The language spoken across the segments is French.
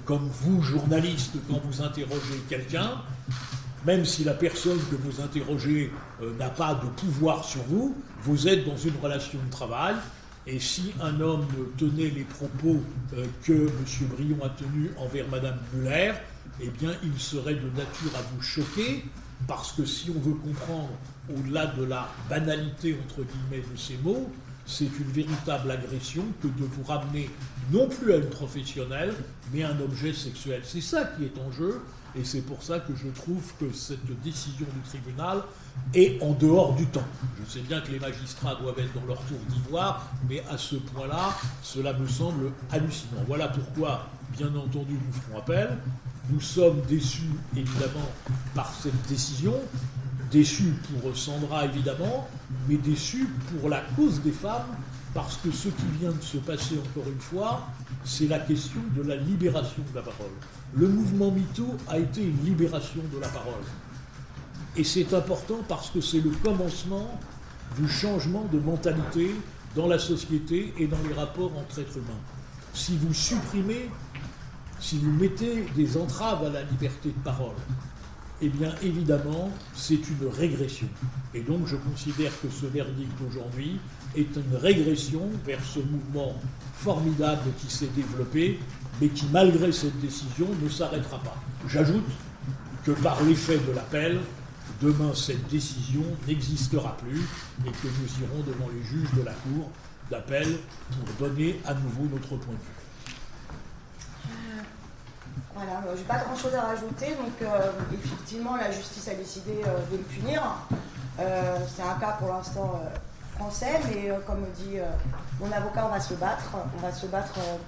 comme vous, journaliste, quand vous interrogez quelqu'un, même si la personne que vous interrogez n'a pas de pouvoir sur vous, vous êtes dans une relation de travail. Et si un homme tenait les propos que M. Brion a tenus envers Mme Muller, eh bien, il serait de nature à vous choquer, parce que si on veut comprendre, au-delà de la banalité, entre guillemets, de ces mots, c'est une véritable agression que de vous ramener non plus à une professionnelle, mais à un objet sexuel. C'est ça qui est en jeu, et c'est pour ça que je trouve que cette décision du tribunal est en dehors du temps. Je sais bien que les magistrats doivent être dans leur tour d'ivoire, mais à ce point-là, cela me semble hallucinant. Voilà pourquoi, bien entendu, nous ferons appel. Nous sommes déçus, évidemment, par cette décision, déçus pour Sandra, évidemment, mais déçus pour la cause des femmes, parce que ce qui vient de se passer, encore une fois, c'est la question de la libération de la parole. Le mouvement MeToo a été une libération de la parole. Et c'est important parce que c'est le commencement du changement de mentalité dans la société et dans les rapports entre êtres humains. Si vous supprimez, si vous mettez des entraves à la liberté de parole, eh bien évidemment, c'est une régression. Et donc je considère que ce verdict d'aujourd'hui est une régression vers ce mouvement formidable qui s'est développé, mais qui, malgré cette décision, ne s'arrêtera pas. J'ajoute que par l'effet de l'appel, demain cette décision n'existera plus et que nous irons devant les juges de la Cour d'appel pour donner à nouveau notre point de vue. Voilà, je n'ai pas grand-chose à rajouter, donc effectivement la justice a décidé de le punir. C'est un cas pour l'instant français, mais comme dit mon avocat, on va se battre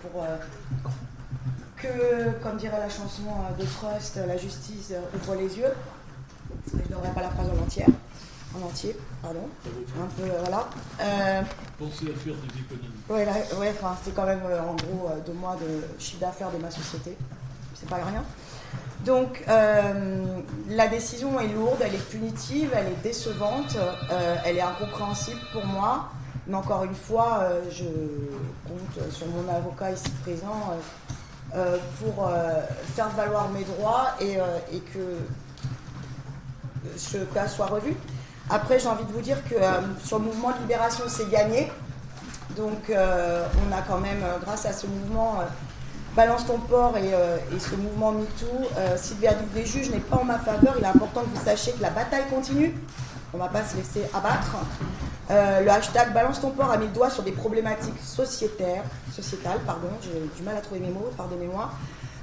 pour que, comme dirait la chanson de Trust, la justice ouvre les yeux. Je ne donnerai pas la phrase en entier, pardon. Un peu, voilà. Pensez à faire des économies. Ouais, enfin, c'est quand même en gros 2 mois de chiffre d'affaires de ma société. C'est pas rien. Donc, la décision est lourde, elle est punitive, elle est décevante, elle est incompréhensible pour moi. Mais encore une fois, je compte sur mon avocat ici présent pour faire valoir mes droits et que ce cas soit revu. Après, j'ai envie de vous dire que sur le mouvement de libération, c'est gagné. Donc, on a quand même, grâce à ce mouvement, Balance ton port et ce mouvement MeToo, si le verdict des juges n'est pas en ma faveur, il est important que vous sachiez que la bataille continue. On ne va pas se laisser abattre. Le hashtag Balance ton port a mis le doigt sur des problématiques sociétales, j'ai du mal à trouver mes mots, pardonnez-moi,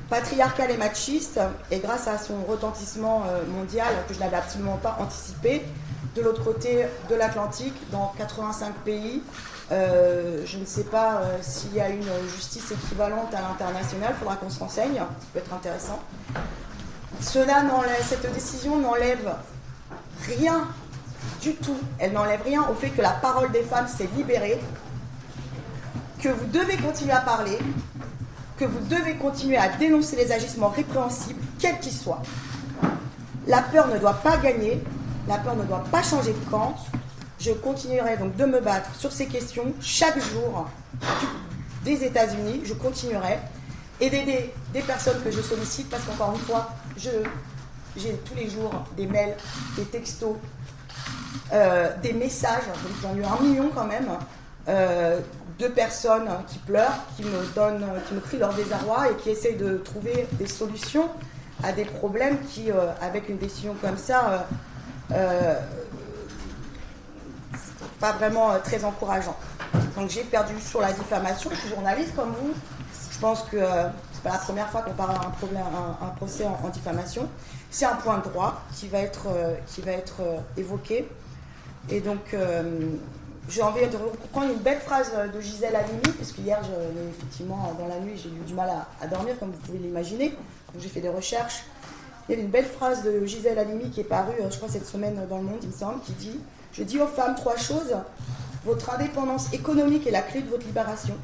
patriarcales et machistes, et grâce à son retentissement mondial, que je n'avais absolument pas anticipé, de l'autre côté de l'Atlantique, dans 85 pays, je ne sais pas s'il y a une justice équivalente à l'international, il faudra qu'on se renseigne, ça peut être intéressant. Cette décision n'enlève rien du tout, elle n'enlève rien au fait que la parole des femmes s'est libérée, que vous devez continuer à parler, que vous devez continuer à dénoncer les agissements répréhensibles, quels qu'ils soient. La peur ne doit pas gagner, la peur ne doit pas changer de camp. Je continuerai donc de me battre sur ces questions chaque jour des États-Unis. Je continuerai et d'aider des personnes que je sollicite parce qu'encore une fois, j'ai tous les jours des mails, des textos, des messages. Donc j'en ai eu 1 million quand même de personnes qui pleurent, qui me crient leur désarroi et qui essayent de trouver des solutions à des problèmes qui, avec une décision comme ça, pas vraiment très encourageant. Donc j'ai perdu sur la diffamation, je suis journaliste comme vous, je pense que c'est pas la première fois qu'on parle d'un procès en diffamation, c'est un point de droit qui va être évoqué, et donc j'ai envie de reprendre une belle phrase de Gisèle Halimi, parce qu'hier, effectivement, dans la nuit, j'ai eu du mal à dormir, comme vous pouvez l'imaginer, donc j'ai fait des recherches. Il y a une belle phrase de Gisèle Halimi qui est parue, je crois, cette semaine dans Le Monde, il me semble, qui dit « Je dis aux femmes 3 choses. Votre indépendance économique est la clé de votre libération.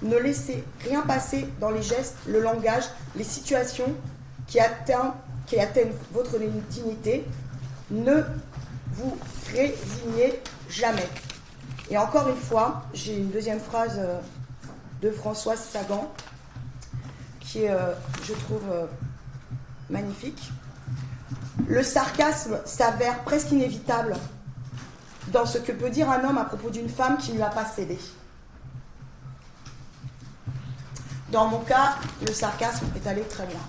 Ne laissez rien passer dans les gestes, le langage, les situations qui atteignent votre dignité. Ne vous résignez jamais. » Et encore une fois, j'ai une deuxième phrase de Françoise Sagan qui est, je trouve, magnifique. Le sarcasme s'avère presque inévitable dans ce que peut dire un homme à propos d'une femme qui ne lui a pas cédé. Dans mon cas, le sarcasme est allé très loin.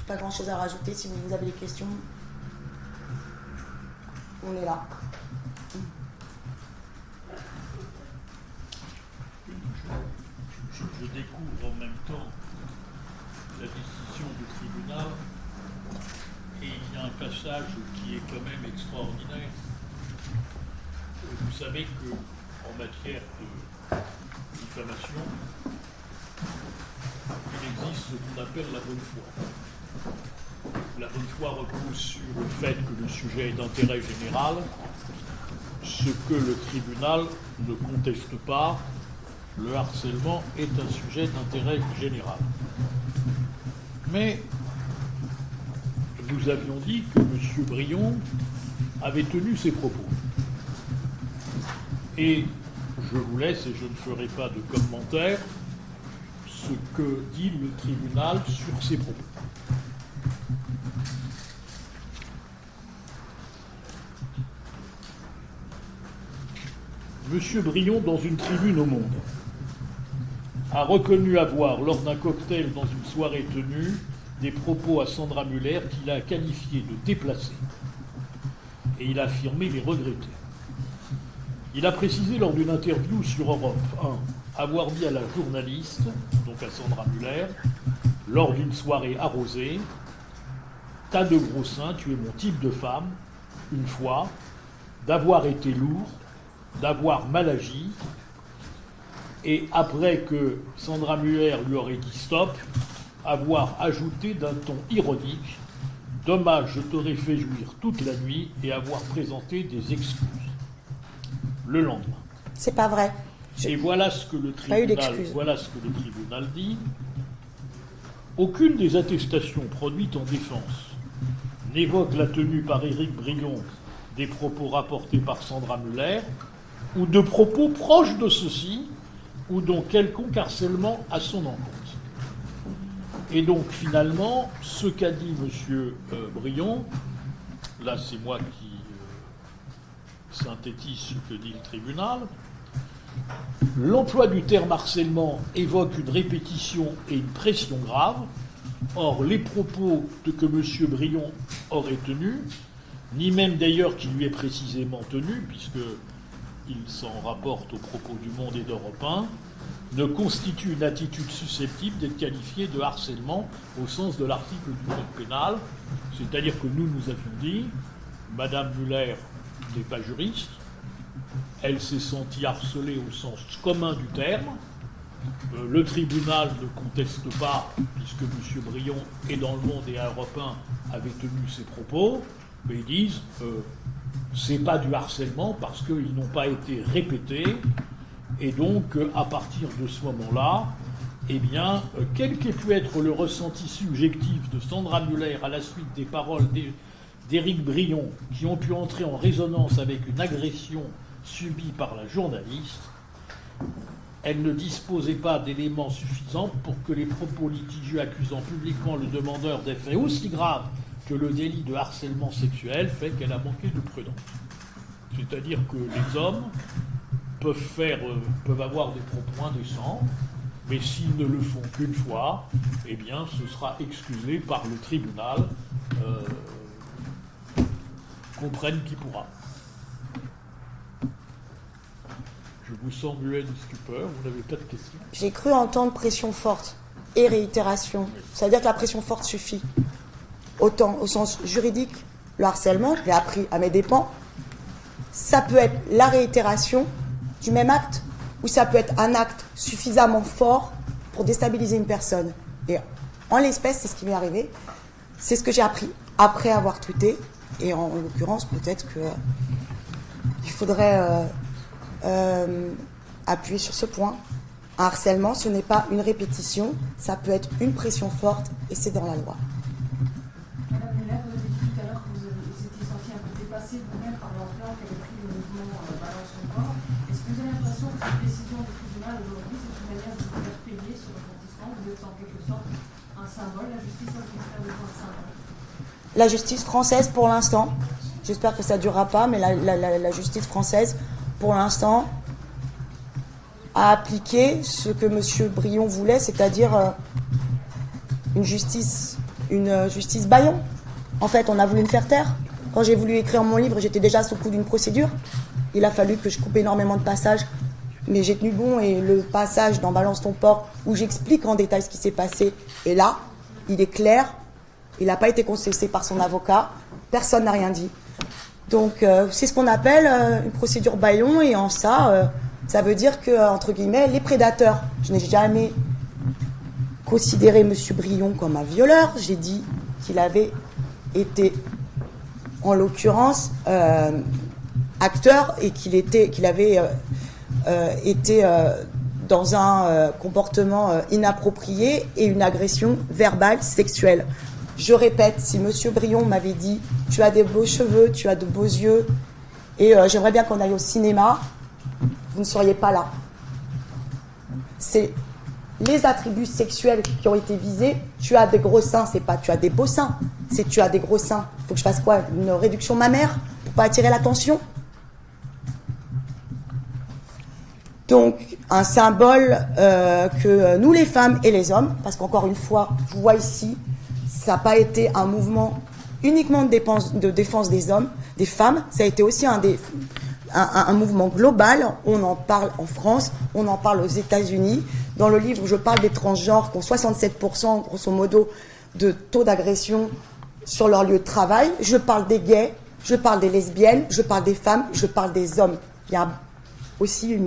Pas grand-chose à rajouter. Si vous avez des questions, on est là. Je découvre en même temps la décision du tribunal et il y a un passage qui est quand même extraordinaire. Vous savez qu'en matière de diffamation, il existe ce qu'on appelle la bonne foi. La bonne foi repose sur le fait que le sujet est d'intérêt général, ce que le tribunal ne conteste pas. Le harcèlement est un sujet d'intérêt général. Mais nous avions dit que M. Brion avait tenu ses propos. Et je vous laisse, et je ne ferai pas de commentaire, ce que dit le tribunal sur ses propos. M. Brion, dans une tribune au Monde, a reconnu avoir, lors d'un cocktail dans une soirée tenue, des propos à Sandra Muller qu'il a qualifiés de déplacés. Et il a affirmé les regretter. Il a précisé lors d'une interview sur Europe 1 avoir dit à la journaliste, donc à Sandra Muller, lors d'une soirée arrosée, « T'as de gros seins, tu es mon type de femme, une fois, d'avoir été lourd, d'avoir mal agi. » Et après que Sandra Muller lui aurait dit stop, avoir ajouté d'un ton ironique « Dommage, je t'aurais fait jouir toute la nuit » et avoir présenté des excuses. Le lendemain. C'est pas vrai. Et voilà ce que le tribunal dit. Aucune des attestations produites en défense n'évoque la tenue par Éric Brion des propos rapportés par Sandra Muller ou de propos proches de ceux-ci ou dont quelconque harcèlement à son encontre. Et donc finalement, ce qu'a dit M. Brion, là c'est moi qui synthétise ce que dit le tribunal, l'emploi du terme harcèlement évoque une répétition et une pression grave. Or, les propos que M. Brion aurait tenus, ni même d'ailleurs qui lui est précisément tenu, puisqu'il s'en rapporte aux propos du Monde et d'Europe 1, ne constituent une attitude susceptible d'être qualifiée de harcèlement au sens de l'article du Code pénal. C'est-à-dire que nous avions dit, Mme Muller n'est pas juriste, elle s'est sentie harcelée au sens commun du terme. Le tribunal ne conteste pas, puisque M. Brion est dans le Monde et à Europe 1 avait tenu ses propos, mais ils disent c'est pas du harcèlement parce qu'ils n'ont pas été répétés, et donc à partir de ce moment-là, eh bien, quel qu'ait pu être le ressenti subjectif de Sandra Muller à la suite des paroles d'Éric Brion, qui ont pu entrer en résonance avec une agression subie par la journaliste, elle ne disposait pas d'éléments suffisants pour que les propos litigieux accusant publiquement le demandeur des faits aussi graves que le délit de harcèlement sexuel fait qu'elle a manqué de prudence. C'est-à-dire que les hommes peuvent avoir des propos indécents, mais s'ils ne le font qu'une fois, eh bien, ce sera excusé par le tribunal, comprenne qui pourra. Je vous sens muet de stupeur, vous n'avez pas de questions? J'ai cru entendre pression forte et réitération. Ça veut dire que la pression forte suffit. Autant au sens juridique, le harcèlement, je l'ai appris à mes dépens, ça peut être la réitération du même acte, ou ça peut être un acte suffisamment fort pour déstabiliser une personne. Et en l'espèce, c'est ce qui m'est arrivé. C'est ce que j'ai appris après avoir tweeté. Et en l'occurrence, peut-être qu'il faudrait appuyer sur ce point. Un harcèlement, ce n'est pas une répétition, ça peut être une pression forte, et c'est dans la loi. Madame Muller, vous avez dit tout à l'heure que vous étiez senti un peu dépassé vous-même par l'ampleur qu'avait pris le mouvement Balance son corps. Est-ce que vous avez l'impression décision du tribunal aujourd'hui, c'est une manière de vous faire payer ce retentissement. Vous êtes en quelque sorte un symbole. La justice a fait faire de vous un symbole. La justice française, pour l'instant, j'espère que ça ne durera pas, mais la justice française, pour l'instant, a appliqué ce que M. Brion voulait, c'est-à-dire une justice bâillon. En fait, on a voulu me faire taire. Quand j'ai voulu écrire mon livre, j'étais déjà sous le coup d'une procédure. Il a fallu que je coupe énormément de passages, mais j'ai tenu bon, et le passage dans Balance ton porc, où j'explique en détail ce qui s'est passé, et là, il est clair, il n'a pas été contesté par son avocat, personne n'a rien dit. Donc, c'est ce qu'on appelle une procédure bâillon, et en ça, ça veut dire que, entre guillemets, les prédateurs, je n'ai jamais considéré M. Brion comme un violeur, j'ai dit qu'il avait été, en l'occurrence, acteur, et qu'il avait été dans un comportement inapproprié et une agression verbale, sexuelle. Je répète, si M. Brion m'avait dit « tu as des beaux cheveux, tu as de beaux yeux, et j'aimerais bien qu'on aille au cinéma », vous ne seriez pas là. C'est les attributs sexuels qui ont été visés. Tu as des gros seins, c'est pas tu as des beaux seins, c'est tu as des gros seins. Il faut que je fasse quoi? Une réduction mammaire pour pas attirer l'attention? Donc, un symbole que nous, les femmes et les hommes, parce qu'encore une fois, je vois ici, ça n'a pas été un mouvement uniquement de défense des hommes, des femmes, ça a été aussi un mouvement global. On en parle en France, on en parle aux États-Unis. Dans le livre, je parle des transgenres qui ont 67%, grosso modo, de taux d'agression sur leur lieu de travail. Je parle des gays, je parle des lesbiennes, je parle des femmes, je parle des hommes. Il y a aussi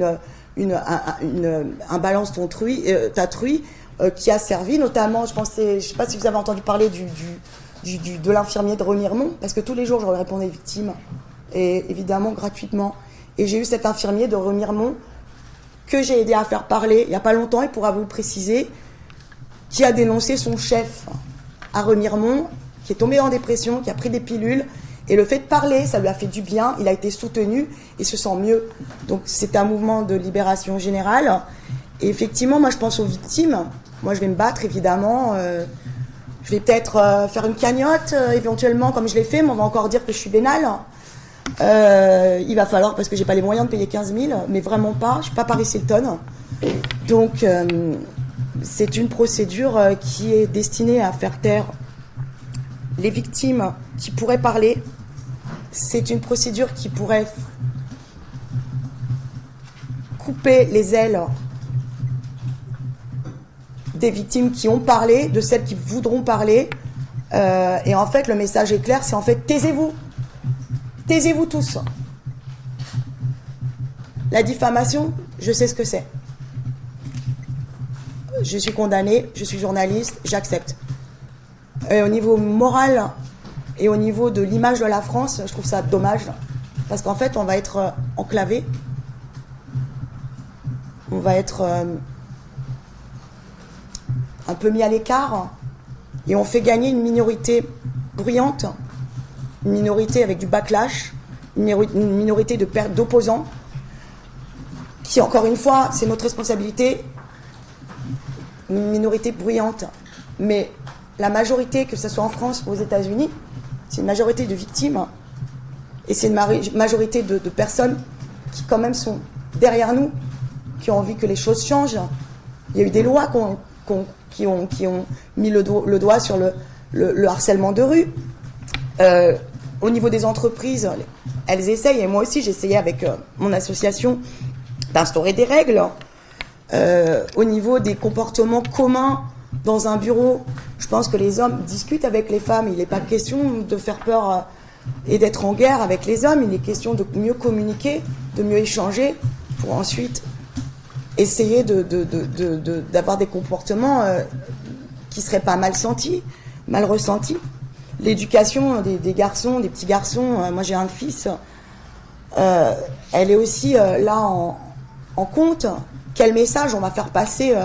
un balance tatruy qui a servi, notamment, je ne sais pas si vous avez entendu parler de l'infirmier de Remiremont, parce que tous les jours, je répondais victimes, et évidemment gratuitement. Et j'ai eu cet infirmier de Remiremont que j'ai aidé à faire parler il n'y a pas longtemps, il pourra vous le préciser, qui a dénoncé son chef à Remiremont, qui est tombé en dépression, qui a pris des pilules, et le fait de parler, ça lui a fait du bien, il a été soutenu et se sent mieux. Donc c'est un mouvement de libération générale. Et effectivement, moi je pense aux victimes. Moi je vais me battre évidemment. Je vais peut-être faire une cagnotte éventuellement comme je l'ai fait, mais on va encore dire que je suis vénale. Il va falloir, parce que j'ai pas les moyens de payer 15 000, mais vraiment pas, je suis pas Paris Hilton. Donc c'est une procédure qui est destinée à faire taire les victimes qui pourraient parler. C'est une procédure qui pourrait couper les ailes des victimes qui ont parlé, de celles qui voudront parler. Et en fait, le message est clair, c'est en fait taisez-vous. Taisez-vous tous. La diffamation, je sais ce que c'est. Je suis condamnée, je suis journaliste, j'accepte. Au niveau moral et au niveau de l'image de la France, je trouve ça dommage. Parce qu'en fait, on va être enclavé. On va être un peu mis à l'écart. Et on fait gagner une minorité bruyante, une minorité avec du backlash, une minorité d'opposants, qui, encore une fois, c'est notre responsabilité, une minorité bruyante. Mais la majorité, que ce soit en France ou aux États-Unis, c'est une majorité de victimes, et c'est une majorité de personnes qui quand même sont derrière nous, qui ont envie que les choses changent. Il y a eu des lois qui ont mis le doigt sur le harcèlement de rue. Au niveau des entreprises, elles essayent, et moi aussi j'essayais avec mon association d'instaurer des règles. Au niveau des comportements communs dans un bureau, je pense que les hommes discutent avec les femmes. Il n'est pas question de faire peur et d'être en guerre avec les hommes. Il est question de mieux communiquer, de mieux échanger, pour ensuite essayer d'avoir des comportements qui ne seraient pas mal sentis, mal ressentis. L'éducation des garçons, des petits garçons, moi j'ai un fils, elle est aussi là en compte. Quel message on va faire passer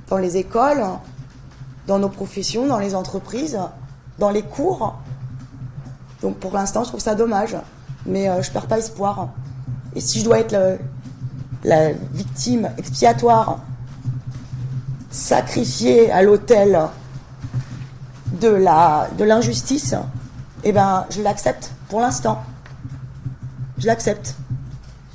dans les écoles, dans nos professions, dans les entreprises, dans les cours. Donc pour l'instant, je trouve ça dommage. Mais je ne perds pas espoir. Et si je dois être la victime expiatoire, sacrifiée à l'autel de l'injustice, eh ben, je l'accepte pour l'instant. Je l'accepte.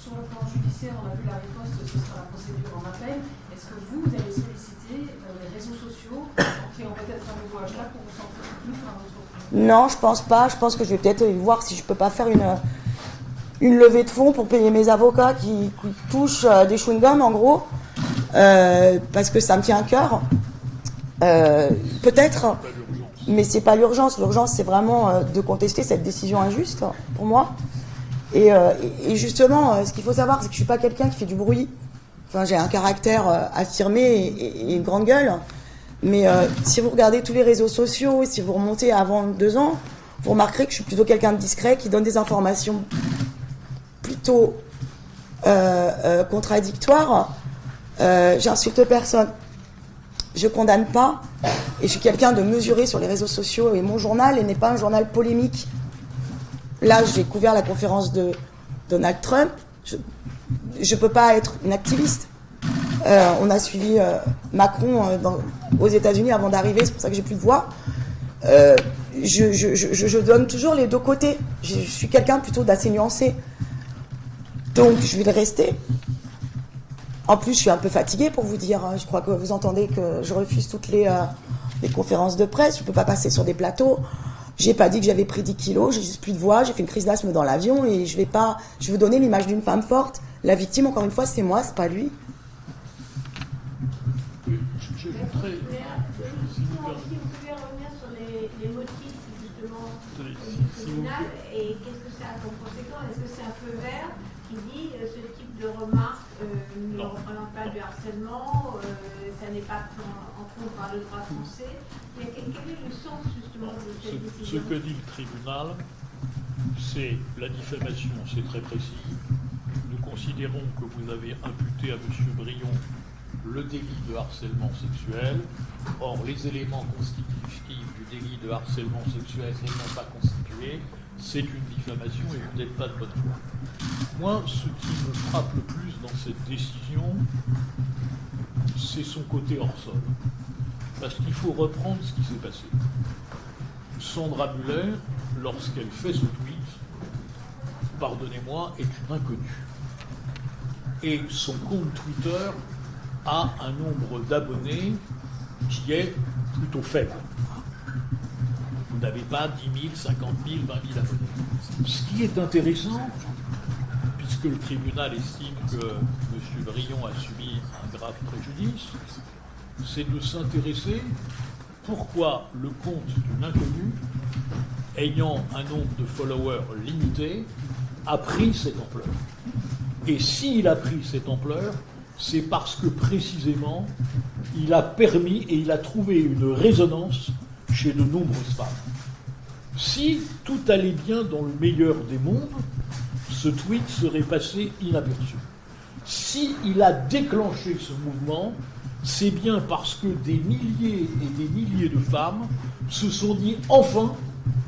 Sur le plan judiciaire, on a vu la riposte, ce sera la procédure en appel. Est-ce que vous allez solliciter les réseaux sociaux en créant peut-être un nouveau hashtag pour vous sentir soutenu par votre opinion? Non, je pense pas. Je pense que je vais peut-être voir si je peux pas faire une levée de fonds pour payer mes avocats qui touchent des chewing-gums, en gros, parce que ça me tient à cœur. Peut-être, mais c'est pas l'urgence. L'urgence, c'est vraiment de contester cette décision injuste, pour moi. Et justement, ce qu'il faut savoir, c'est que je suis pas quelqu'un qui fait du bruit. Enfin, j'ai un caractère affirmé et une grande gueule. Mais si vous regardez tous les réseaux sociaux, si vous remontez avant 2 ans, vous remarquerez que je suis plutôt quelqu'un de discret, qui donne des informations plutôt contradictoires. J'insulte personne. Je condamne pas. Et je suis quelqu'un de mesuré sur les réseaux sociaux. Et mon journal n'est pas un journal polémique. Là, j'ai couvert la conférence de Donald Trump. Je ne peux pas être une activiste. On a suivi Macron aux États-Unis avant d'arriver, c'est pour ça que j'ai plus de voix. Je donne toujours les deux côtés. Je suis quelqu'un plutôt d'assez nuancé. Donc, je vais le rester. En plus, je suis un peu fatiguée pour vous dire. Je crois que vous entendez que je refuse toutes les conférences de presse. Je ne peux pas passer sur des plateaux. J'ai pas dit que j'avais pris 10 kilos, j'ai juste plus de voix, j'ai fait une crise d'asthme dans l'avion et je veux donner l'image d'une femme forte. La victime, encore une fois, c'est moi, c'est pas lui. Si vous pouvez revenir sur les motifs justement du tribunal et qu'est-ce que ça a comme conséquence? Est-ce que c'est un feu vert qui dit ce type de remarque ne représente pas du harcèlement, ça n'est pas en compte par le droit français? Mais quel est le sens justement de cette décision? Ce que dit le tribunal, c'est la diffamation, c'est très précis. Nous considérons que vous avez imputé à M. Brion le délit de harcèlement sexuel. Or, les éléments constitutifs du délit de harcèlement sexuel n'étant pas constitués, c'est une diffamation et vous n'êtes pas de bonne foi. Moi, ce qui me frappe le plus dans cette décision, c'est son côté hors sol. Parce qu'il faut reprendre ce qui s'est passé. Sandra Muller, lorsqu'elle fait ce tweet, pardonnez-moi, est une inconnue. Et son compte Twitter a un nombre d'abonnés qui est plutôt faible. Vous n'avez pas 10 000, 50 000, 20 000 abonnés. Ce qui est intéressant, puisque le tribunal estime que M. Brion a subi un grave préjudice, c'est de s'intéresser pourquoi le compte d'une inconnue, ayant un nombre de followers limité, a pris cette ampleur. Et s'il a pris cette ampleur, c'est parce que précisément, il a permis et il a trouvé une résonance chez de nombreuses femmes. Si tout allait bien dans le meilleur des mondes, ce tweet serait passé inaperçu. S'il a déclenché ce mouvement, c'est bien parce que des milliers et des milliers de femmes se sont dit « enfin,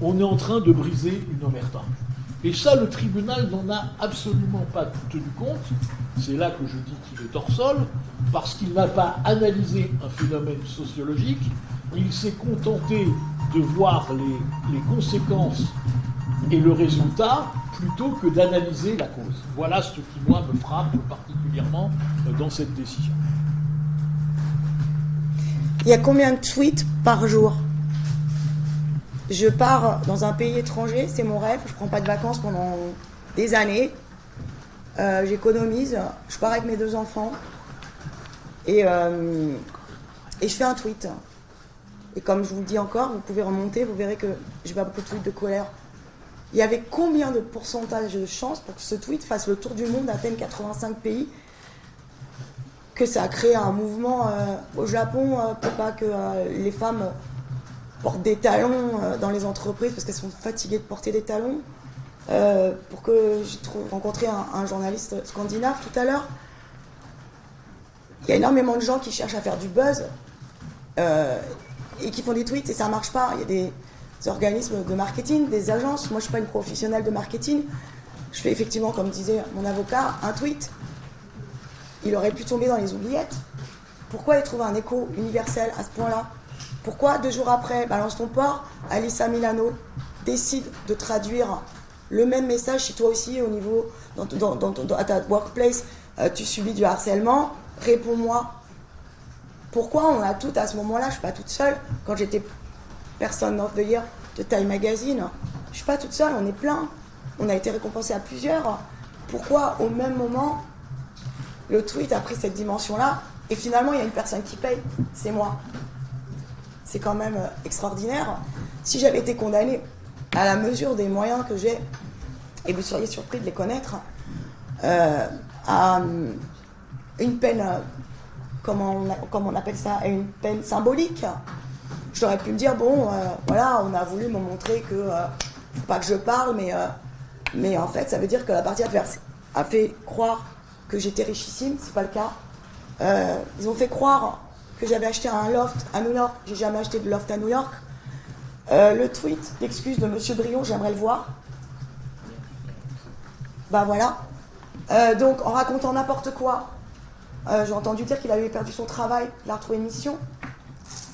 on est en train de briser une omerta ». Et ça, le tribunal n'en a absolument pas tenu compte. C'est là que je dis qu'il est hors sol, parce qu'il n'a pas analysé un phénomène sociologique. Il s'est contenté de voir les conséquences et le résultat, plutôt que d'analyser la cause. Voilà ce qui, moi, me frappe particulièrement dans cette décision. Il y a combien de tweets par jour? Je pars dans un pays étranger, c'est mon rêve, je prends pas de vacances pendant des années, j'économise, je pars avec mes 2 enfants et je fais un tweet. Et comme je vous le dis encore, vous pouvez remonter, vous verrez que j'ai pas beaucoup de tweets de colère. Il y avait combien de pourcentage de chances pour que ce tweet fasse le tour du monde, atteigne 85 pays, que ça a créé un mouvement au Japon pour pas que les femmes portent des talons dans les entreprises parce qu'elles sont fatiguées de porter des talons. Pour que j'ai rencontré un journaliste scandinave tout à l'heure. Il y a énormément de gens qui cherchent à faire du buzz et qui font des tweets et ça marche pas. Il y a des organismes de marketing, des agences. Moi, je suis pas une professionnelle de marketing. je fais effectivement, comme disait mon avocat, un tweet. Il aurait pu tomber dans les oubliettes. Pourquoi il trouve un écho universel à ce point-là? Pourquoi 2 jours après, Balance ton port, Alyssa Milano décide de traduire le même message si toi aussi, au niveau, à ta workplace, tu subis du harcèlement? Réponds-moi. Pourquoi on a toutes à ce moment-là, je ne suis pas toute seule, quand j'étais Person of the Year de Time Magazine, je ne suis pas toute seule, on est plein. On a été récompensé à plusieurs. Pourquoi au même moment, le tweet a pris cette dimension-là et finalement il y a une personne qui paye, c'est moi. C'est quand même extraordinaire. Si j'avais été condamnée à la mesure des moyens que j'ai, et vous seriez surpris de les connaître, à une peine, comment on appelle ça, à une peine symbolique, j'aurais pu me dire, bon, voilà, on a voulu me montrer que, faut pas que je parle, mais en fait, ça veut dire que la partie adverse a fait croire que j'étais richissime, c'est pas le cas. Ils ont fait croire que j'avais acheté un loft à New York, j'ai jamais acheté de loft à New York. Le tweet d'excuse de Monsieur Brion, j'aimerais le voir. Bah voilà. Donc en racontant n'importe quoi, j'ai entendu dire qu'il avait perdu son travail, qu'il a retrouvé une mission.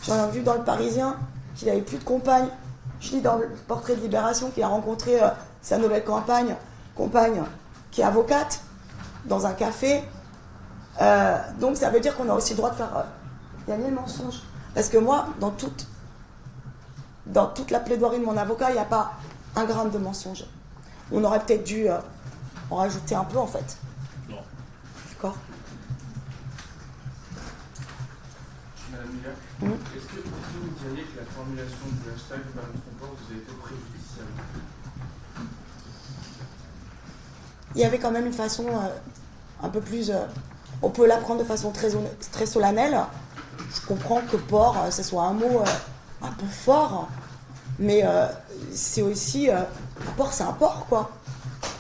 J'en ai vu dans le Parisien qu'il n'avait plus de compagne. Je lis dans le portrait de Libération qu'il a rencontré sa nouvelle compagne qui est avocate dans un café. Donc ça veut dire qu'on a aussi le droit de faire gagner le mensonge. Parce que moi, dans toute la plaidoirie de mon avocat, il n'y a pas un gramme de mensonge. On aurait peut-être dû en rajouter un peu en fait. Non. D'accord. Madame Miller, est-ce que vous diriez que la formulation du hashtag Balance ton port vous a été préjudiciable? Il y avait quand même une façon un peu plus... on peut l'apprendre de façon très solennelle. Je comprends que port, ce soit un mot un peu fort, mais c'est aussi... un port, c'est un port, quoi.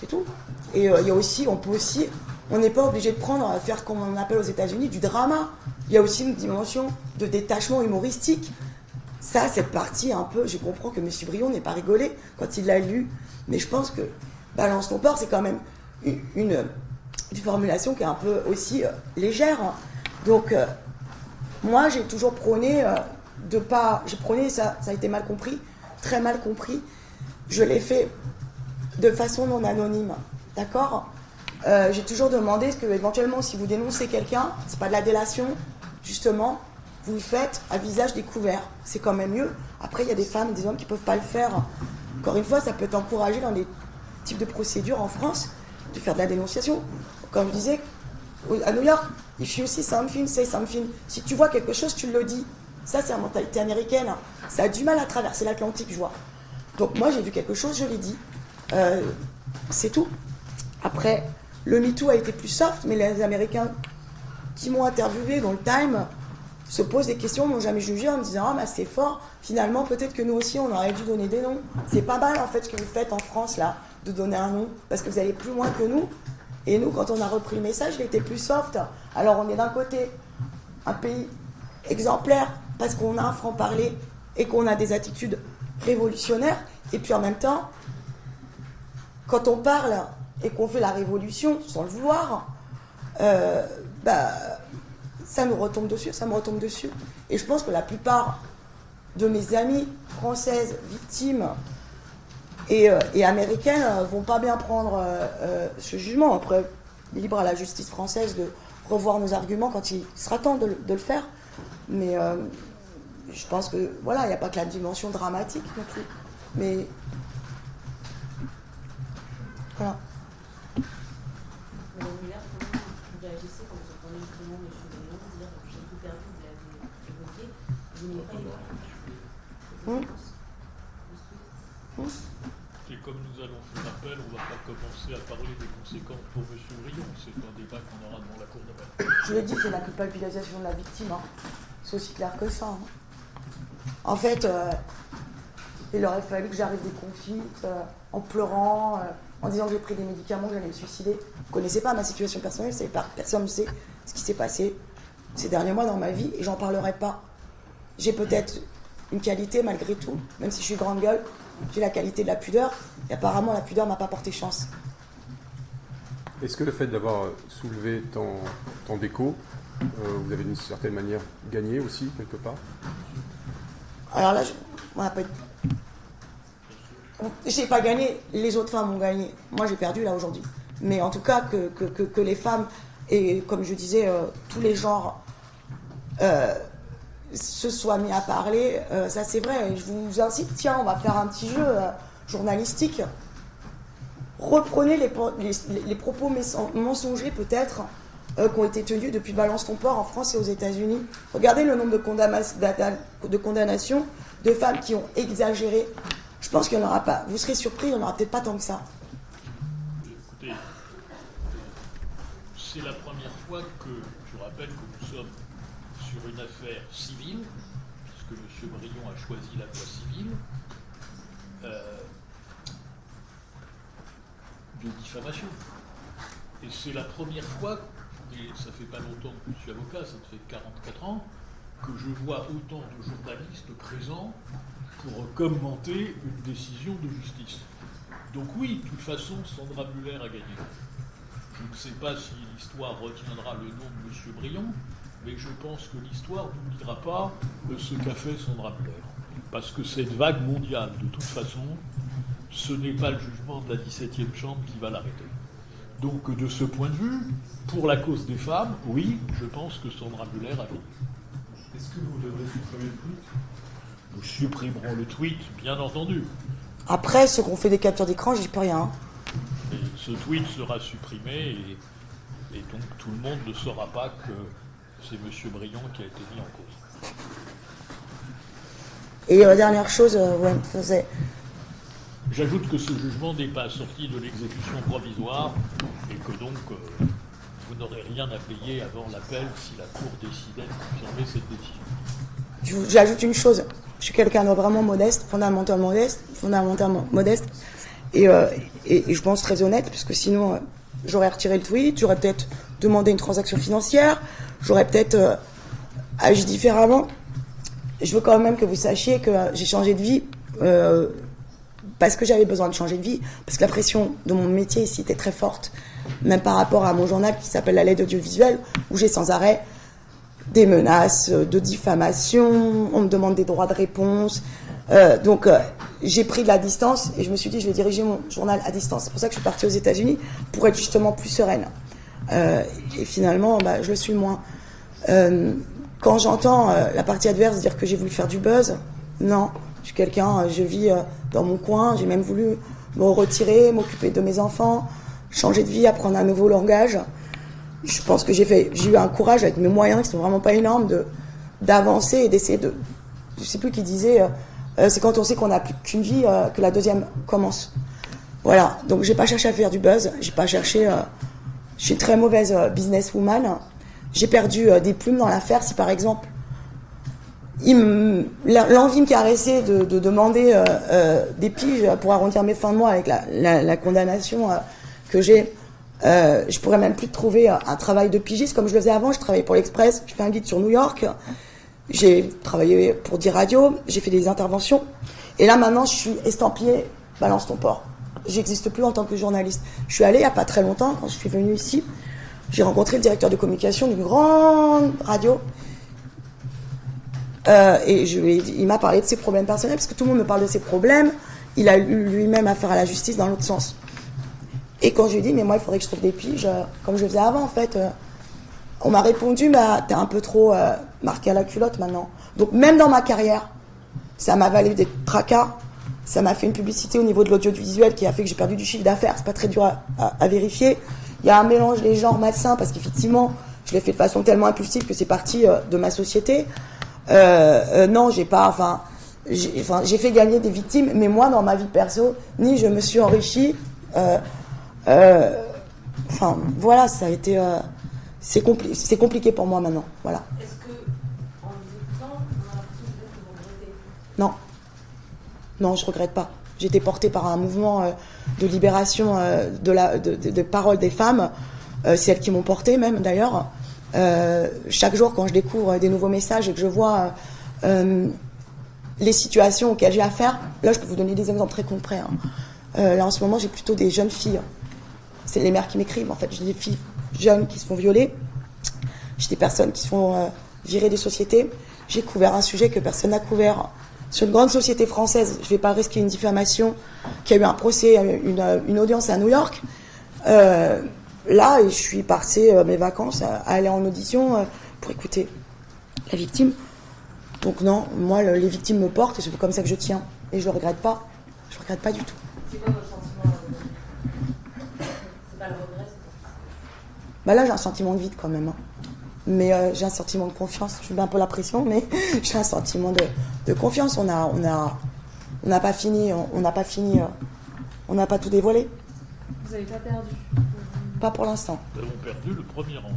C'est tout. Et il y a aussi, on n'est pas obligé de faire comme on appelle aux États-Unis du drama. Il y a aussi une dimension de détachement humoristique. Ça, cette partie un peu, je comprends que M. Brion n'ait pas rigolé quand il l'a lu, mais je pense que Balance ton port, c'est quand même une formulation qui est un peu aussi légère. Donc, moi, j'ai toujours prôné ça a été mal compris, très mal compris. Je l'ai fait de façon non anonyme, d'accord? J'ai toujours demandé que, éventuellement, si vous dénoncez quelqu'un, c'est pas de la délation, justement, vous le faites à visage découvert. C'est quand même mieux. Après, il y a des femmes, des hommes qui peuvent pas le faire. Encore une fois, ça peut t'encourager dans des types de procédures en France de faire de la dénonciation. Comme je disais, à New York, if you see something, say something. Si tu vois quelque chose, tu le dis. Ça, c'est la mentalité américaine. Ça a du mal à traverser l'Atlantique, je vois. Donc moi, j'ai vu quelque chose, je l'ai dit. C'est tout. Après, le MeToo a été plus soft, mais les Américains qui m'ont interviewé dans le Time se posent des questions, m'ont jamais jugé en me disant « Ah, mais c'est fort, finalement, peut-être que nous aussi, on aurait dû donner des noms. » C'est pas mal, en fait, ce que vous faites en France, là, de donner un nom, parce que vous allez plus loin que nous. Et nous, quand on a repris le message, il était plus soft. Alors, on est d'un côté un pays exemplaire, parce qu'on a un franc-parler et qu'on a des attitudes révolutionnaires. Et puis, en même temps, quand on parle et qu'on fait la révolution, sans le vouloir, ça nous retombe dessus, ça me retombe dessus. Et je pense que la plupart de mes amies françaises victimes et américaines vont pas bien prendre ce jugement. Après, libre à la justice française de revoir nos arguments quand il sera temps de le faire. Mais je pense que, voilà, il n'y a pas que la dimension dramatique non plus. Mais voilà. Madame Miller, comment vous réagissez quand vous entendez justement M. Brion dire « J'ai tout perdu, vous l'avez évoqué, vous n'avez pas évoqué ». Et comme nous allons faire appel, on ne va pas commencer à parler des conséquences pour M. Brion. C'est un débat qu'on aura devant la Cour d'appel. Je l'ai dit, c'est la culpabilisation de la victime. Hein. C'est aussi clair que ça. Hein. En fait, il aurait fallu que j'arrive déconfite, en pleurant, en disant que j'ai pris des médicaments, que j'allais me suicider. Vous ne connaissez pas ma situation personnelle, personne ne sait ce qui s'est passé ces derniers mois dans ma vie, et j'en parlerai pas. J'ai peut-être une qualité malgré tout, même si je suis grande gueule, j'ai la qualité de la pudeur, et apparemment la pudeur m'a pas porté chance. Est-ce que le fait d'avoir soulevé tant d'échos, vous avez d'une certaine manière gagné aussi, quelque part? Alors là, j'ai pas gagné, les autres femmes ont gagné. Moi, j'ai perdu là aujourd'hui. Mais en tout cas, que les femmes, et comme je disais, tous les genres se soient mis à parler, ça c'est vrai. Et je vous incite, tiens, on va faire un petit jeu journalistique. Reprenez les propos mensongers peut-être qui ont été tenus depuis Balance ton port en France et aux États-Unis. Regardez le nombre de condamnations de femmes qui ont exagéré. Je pense qu'il n'y en aura pas. Vous serez surpris, il n'y en aura peut-être pas tant que ça. Écoutez, c'est la première fois que je rappelle que nous sommes sur une affaire civile, puisque M. Brion a choisi la voie civile, de diffamation. Et c'est la première fois, et ça fait pas longtemps que je suis avocat, ça fait 44 ans, que je vois autant de journalistes présents pour commenter une décision de justice. Donc oui, de toute façon, Sandra Muller a gagné. Je ne sais pas si l'histoire retiendra le nom de M. Brion, mais je pense que l'histoire n'oubliera pas ce qu'a fait Sandra Muller. Parce que cette vague mondiale, de toute façon, ce n'est pas le jugement de la 17e chambre qui va l'arrêter. Donc de ce point de vue, pour la cause des femmes, oui, je pense que Sandra Muller a gagné. Est-ce que vous devrez supprimer le tweet? Nous supprimerons le tweet, bien entendu. Après, ceux qui ont fait des captures d'écran, j'y peux rien. Et ce tweet sera supprimé et donc tout le monde ne saura pas que c'est M. Brion qui a été mis en cause. Et dernière chose, c'est... J'ajoute que ce jugement n'est pas sorti de l'exécution provisoire et que donc vous n'aurez rien à payer avant l'appel si la Cour décidait de confirmer cette décision. J'ajoute une chose, je suis quelqu'un de vraiment modeste, fondamentalement modeste, et je pense très honnête, puisque sinon j'aurais retiré le tweet, j'aurais peut-être demandé une transaction financière, j'aurais peut-être agi différemment. Je veux quand même que vous sachiez que j'ai changé de vie parce que j'avais besoin de changer de vie, parce que la pression de mon métier ici était très forte, même par rapport à mon journal qui s'appelle La Lettre audiovisuelle, où j'ai sans arrêt des menaces de diffamation, on me demande des droits de réponse. Donc j'ai pris de la distance et je me suis dit je vais diriger mon journal à distance. C'est pour ça que je suis partie aux États-Unis, pour être justement plus sereine. Et finalement, je le suis moins. Quand j'entends la partie adverse dire que j'ai voulu faire du buzz, non. Je suis quelqu'un, je vis dans mon coin, j'ai même voulu me retirer, m'occuper de mes enfants, changer de vie, apprendre un nouveau langage. Je pense que j'ai eu un courage avec mes moyens qui sont vraiment pas énormes d'avancer et d'essayer de... Je sais plus qui disait, c'est quand on sait qu'on n'a plus qu'une vie que la deuxième commence. Voilà, donc j'ai pas cherché à faire du buzz, j'ai pas cherché... je suis une très mauvaise businesswoman. J'ai perdu des plumes dans l'affaire si par exemple l'envie me caressait de demander des piges pour arrondir mes fins de mois avec la condamnation que j'ai. Je pourrais même plus trouver un travail de pigiste comme je le faisais avant. Je travaillais pour l'Express, je fais un guide sur New York, j'ai travaillé pour 10 radios, j'ai fait des interventions. Et là maintenant je suis estampillée Balance ton port. J'existe plus en tant que journaliste. Je suis allée il n'y a pas très longtemps, quand je suis venue ici, j'ai rencontré le directeur de communication d'une grande radio. Et il m'a parlé de ses problèmes personnels, parce que tout le monde me parle de ses problèmes. Il a eu lui-même affaire à la justice dans l'autre sens. Et quand je lui ai dit, mais moi, il faudrait que je trouve des piges, comme je le faisais avant, en fait, on m'a répondu, t'es un peu trop marqué à la culotte maintenant. Donc, même dans ma carrière, ça m'a valu des tracas. Ça m'a fait une publicité au niveau de l'audiovisuel qui a fait que j'ai perdu du chiffre d'affaires. C'est pas très dur à vérifier. Il y a un mélange des genres malsains, parce qu'effectivement, je l'ai fait de façon tellement impulsive que c'est parti de ma société. Non, j'ai fait gagner des victimes, mais moi, dans ma vie perso, ni je me suis enrichie. Voilà, ça a été. C'est compliqué pour moi maintenant. Voilà. Est-ce que, en écoutant, on a l'impression que vous regrettez? Non. Non, je regrette pas. J'ai été portée par un mouvement de libération de paroles des femmes. C'est elles qui m'ont portée, même d'ailleurs. Chaque jour, quand je découvre des nouveaux messages et que je vois les situations auxquelles j'ai affaire, là, je peux vous donner des exemples très concrets. Là, en ce moment, j'ai plutôt des jeunes filles. c'est les mères qui m'écrivent. En fait, j'ai des filles jeunes qui se font violer, j'ai des personnes qui se font virer des sociétés. J'ai couvert un sujet que personne n'a couvert sur une grande société française. Je ne vais pas risquer une diffamation, qui a eu un procès, une audience à New York. Là, je suis passée mes vacances à aller en audition pour écouter la victime. Donc non, moi, les victimes me portent et c'est comme ça que je tiens. Et je ne le regrette pas. Je ne regrette pas du tout. C'est quoi votre sentiment? C'est pas le regret, Bah là, j'ai un sentiment de vide quand même. Hein. Mais j'ai un sentiment de confiance. Je mets un peu la pression, mais j'ai un sentiment de confiance. On n'a pas fini. On n'a pas fini. On n'a pas tout dévoilé. Vous n'avez pas perdu? Pas pour l'instant. Nous avons perdu le premier round.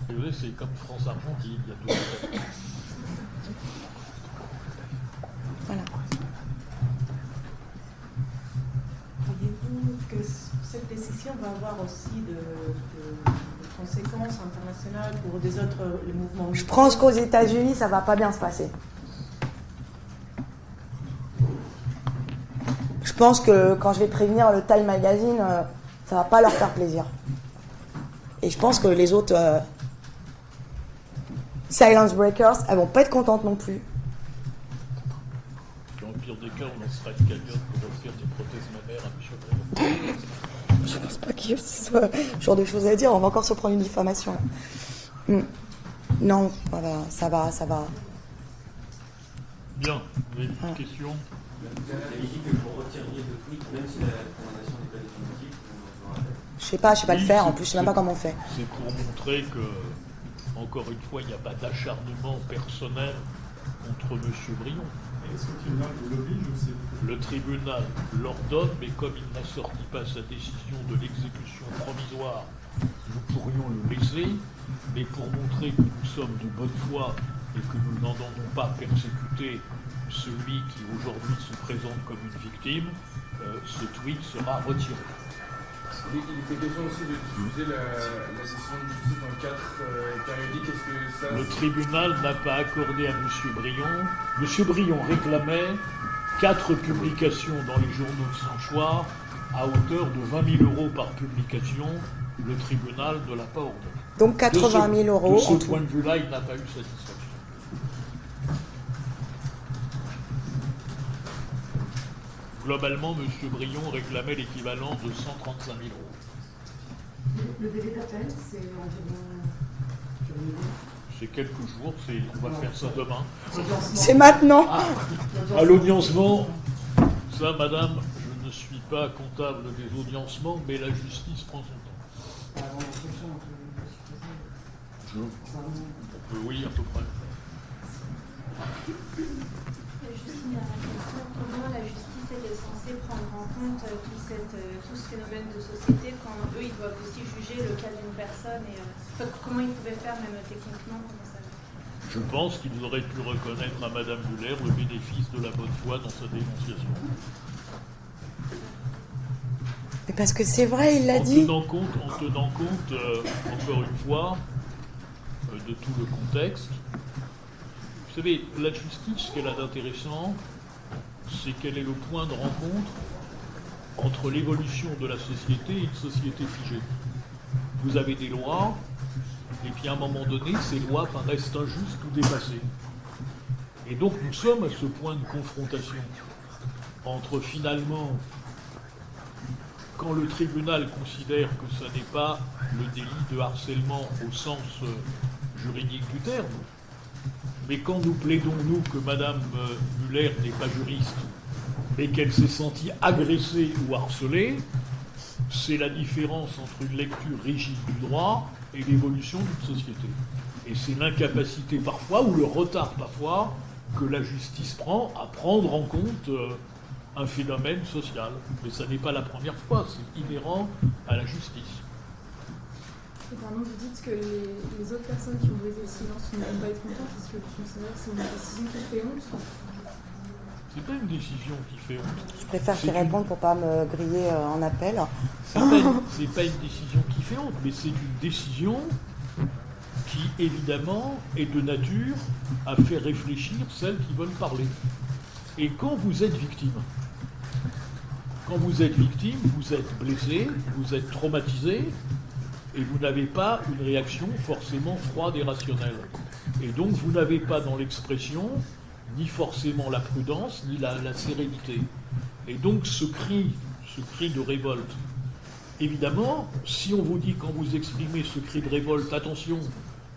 Et vous savez, c'est comme France-Argentine, il y a tout le temps. Voilà. Voyez-vous que cette décision va avoir aussi de conséquences internationales pour des autres les mouvements? Je pense qu'aux États-Unis, ça va pas bien se passer. Je pense que quand je vais prévenir le Time Magazine, ça va pas leur faire plaisir. Et je pense que les autres Silence Breakers, elles vont pas être contentes non plus. Dans le pire des cas, on lancera une cagnotte pour offrir des prothèses mammaires à M. Briand. Je pense pas qu'il y ait ce genre de choses à dire. On va encore se prendre une diffamation. Non, voilà, ça va. Bien, vous avez une question? Vous avez dit que vous retiriez le tweet, même si la condamnation n'est pas définitive. Je sais pas le faire. En plus, je sais même pas comment on fait. C'est pour montrer que, encore une fois, il n'y a pas d'acharnement personnel contre M. Briand. Est-ce que le tribunal vous l'oblige ou c'est... Le tribunal l'ordonne, mais comme il n'a sorti pas sa décision de l'exécution provisoire, nous pourrions le laisser, mais pour montrer que nous sommes de bonne foi et que nous n'entendons pas persécuter celui qui aujourd'hui se présente comme une victime, ce tweet sera retiré. Il était question aussi de diffuser la session de justice dans le cadre périodique. Est-ce que ça... Le tribunal n'a pas accordé à M. Briand. M. Briand réclamait 4 publications dans les journaux de son choix à hauteur de 20 000 € par publication. Le tribunal ne l'a pas ordonné. Donc 80 000 euros. De ce point de vue-là, il n'a pas eu satisfaction. Globalement, M. Briand réclamait l'équivalent de 135 000 €. Le délai d'appel, c'est environ... C'est quelques jours, on va faire ça demain. C'est maintenant. À l'audiencement, ça, madame, je ne suis pas comptable des audiencements, mais la justice prend son temps. Oui, à peu près. Justine, comment la justice elle est censée prendre en compte tout ce phénomène de société quand eux ils doivent aussi juger le cas d'une personne et comment ils pouvaient faire même techniquement ça... Je pense qu'ils auraient pu reconnaître à Madame Muller le bénéfice de la bonne foi dans sa dénonciation. Mais parce que c'est vrai, il l'a dit. En tenant compte encore une fois, de tout le contexte. Vous savez, la justice, ce qu'elle a d'intéressant, c'est qu'elle est le point de rencontre entre l'évolution de la société et une société figée. Vous avez des lois, et puis à un moment donné, ces lois paraissent injustes ou dépassées. Et donc nous sommes à ce point de confrontation entre finalement, quand le tribunal considère que ce n'est pas le délit de harcèlement au sens juridique du terme, mais quand nous plaidons, nous, que Mme Muller n'est pas juriste, mais qu'elle s'est sentie agressée ou harcelée, c'est la différence entre une lecture rigide du droit et l'évolution d'une société. Et c'est l'incapacité parfois, ou le retard parfois, que la justice prend à prendre en compte un phénomène social. Mais ça n'est pas la première fois, c'est inhérent à la justice. Et pardon, vous dites que les autres personnes qui ont brisé le silence ne vont pas être contentes. Est-ce que vous considérez que c'est une décision qui fait honte? C'est pas une décision qui fait honte. Je préfère qu'ils répondent pour pas me griller en appel. C'est pas une décision qui fait honte, mais c'est une décision qui, évidemment, est de nature à faire réfléchir celles qui veulent parler. Et quand vous êtes victime, quand vous êtes victime, vous êtes blessé, vous êtes traumatisé, et vous n'avez pas une réaction forcément froide et rationnelle. Et donc vous n'avez pas dans l'expression ni forcément la prudence, ni la sérénité. Et donc ce cri de révolte, évidemment, si on vous dit quand vous exprimez ce cri de révolte, attention,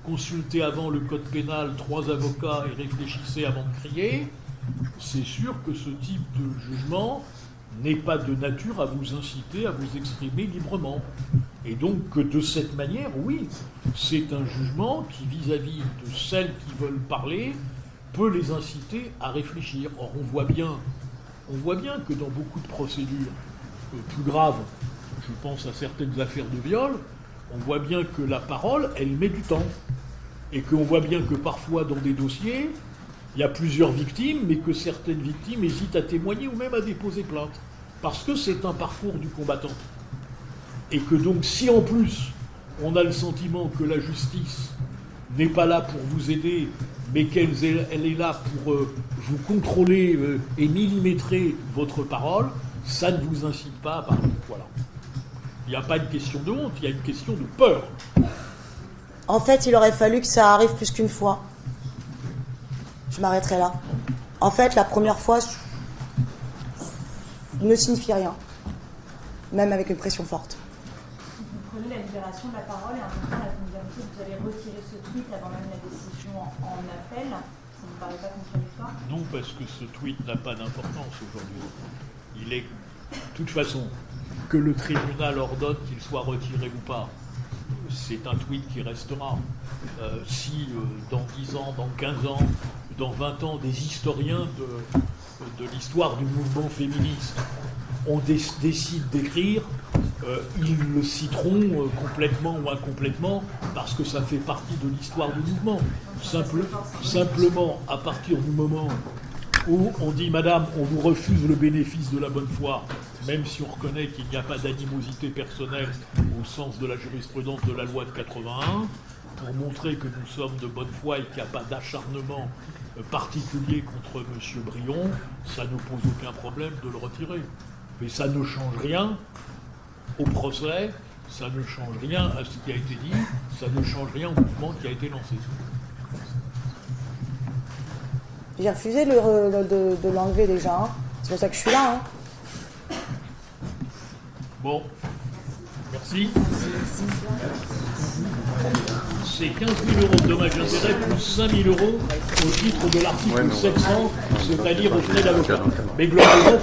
consultez avant le code pénal 3 avocats et réfléchissez avant de crier, c'est sûr que ce type de jugement n'est pas de nature à vous inciter à vous exprimer librement. Et donc, de cette manière, oui, c'est un jugement qui, vis-à-vis de celles qui veulent parler, peut les inciter à réfléchir. Or, on voit bien que dans beaucoup de procédures plus graves, je pense à certaines affaires de viol, on voit bien que la parole, elle met du temps. Et qu'on voit bien que parfois, dans des dossiers, il y a plusieurs victimes, mais que certaines victimes hésitent à témoigner ou même à déposer plainte. Parce que c'est un parcours du combattant. Et que donc, si en plus, on a le sentiment que la justice n'est pas là pour vous aider, mais qu'elle est là pour vous contrôler et millimétrer votre parole, ça ne vous incite pas à parler. Voilà. Il n'y a pas une question de honte, il y a une question de peur. En fait, il aurait fallu que ça arrive plus qu'une fois. Je m'arrêterai là. En fait, la première fois ne signifie rien, même avec une pression forte. Vous prenez la libération de la parole et en même temps la familiarité, vous allez retirer ce tweet avant même la décision en appel. Ça ne vous paraît pas contradictoire? Non, parce que ce tweet n'a pas d'importance aujourd'hui. Il est, de toute façon, que le tribunal ordonne qu'il soit retiré ou pas. C'est un tweet qui restera. Si dans 10 ans, dans 15 ans, dans 20 ans, des historiens de l'histoire du mouvement féministe décident d'écrire, ils le citeront complètement ou incomplètement parce que ça fait partie de l'histoire du mouvement. Simplement, à partir du moment où on dit « Madame, on vous refuse le bénéfice de la bonne foi », même si on reconnaît qu'il n'y a pas d'animosité personnelle au sens de la jurisprudence de la loi de 81, pour montrer que nous sommes de bonne foi et qu'il n'y a pas d'acharnement particulier contre M. Brion, ça ne pose aucun problème de le retirer. Mais ça ne change rien au procès, ça ne change rien à ce qui a été dit, ça ne change rien au mouvement qui a été lancé. J'ai refusé de l'enlever déjà. Hein. C'est pour ça que je suis là. Hein. Bon, merci. C'est 15 000 € de dommages et intérêts plus 5 000 € au titre de l'article 700, c'est-à-dire aux frais d'avocat. Mais globalement,